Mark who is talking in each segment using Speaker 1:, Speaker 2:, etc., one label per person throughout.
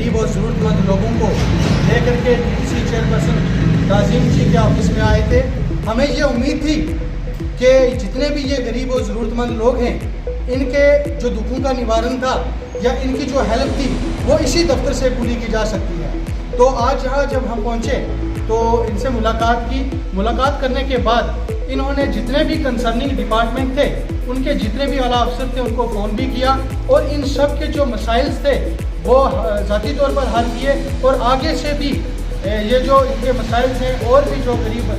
Speaker 1: गरीब और ज़रूरतमंद लोगों को लेकर के डीडीसी चेयरपर्सन ताज़ीम जी के ऑफिस में आए थे। हमें ये उम्मीद थी कि जितने भी ये गरीब और ज़रूरतमंद लोग हैं, इनके जो दुखों का निवारण था या इनकी जो हेल्प थी वो इसी दफ्तर से पूरी की जा सकती है। तो आज यहाँ जब हम पहुँचे तो इनसे मुलाकात करने के बाद इन्होंने जितने भी कंसर्निंग डिपार्टमेंट थे, उनके जितने भी आला अफसर थे, उनको फ़ोन भी किया और इन सब के जो मसाइल थे वो ज़ाती तौर पर हल किए। और आगे से भी ये जो इनके मसाइल थे और भी जो गरीब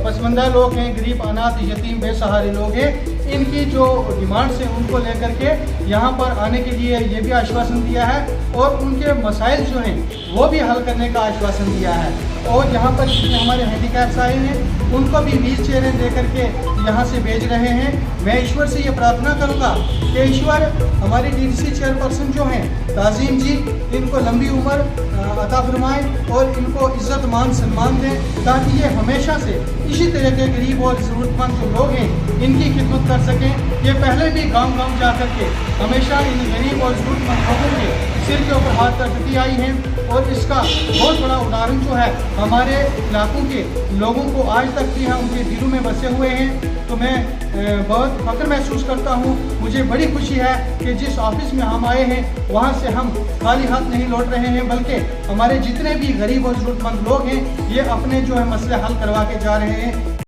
Speaker 1: पसमानदा लोग हैं, गरीब अनाथ यतीम बेसहारे लोग हैं, इनकी जो डिमांड्स हैं उनको लेकर के यहाँ पर आने के लिए ये भी आश्वासन दिया है और उनके मसाइल जो हैं वो भी हल करने का आश्वासन दिया है। और यहाँ पर जितने हमारे हैंडीकैप्स आए हैं उनको भी व्हील चेयरें दे करके यहाँ से भेज रहे हैं। मैं ईश्वर से ये प्रार्थना करूँगा कि ईश्वर हमारी डीडीसी चेयरपर्सन जो हैं ताज़ीम जी, इनको लंबी उम्र अता फरमाएँ और इनको इज़्ज़त मान सम्मान दें, ताकि ये हमेशा से इसी तरह के गरीब और ज़रूरतमंद जो लोग हैं इनकी खिदमत कर सकें। ये पहले भी गांव-गांव जा कर के हमेशा इन गरीब और ज़रूरतमंद लोगों के सिर के ऊपर हाथ रखती आई हैं और इसका बहुत बड़ा उदाहरण जो है हमारे इलाकों के लोगों को आज तक भी हम उनके दिलों में बसे हुए हैं। तो मैं बहुत फ़ख्र महसूस करता हूँ। मुझे बड़ी खुशी है कि जिस ऑफिस में हम आए हैं वहाँ से हम खाली हाथ नहीं लौट रहे हैं, बल्कि हमारे जितने भी गरीब और ज़रूरतमंद लोग हैं ये अपने जो है मसले हल करवा के जा रहे हैं।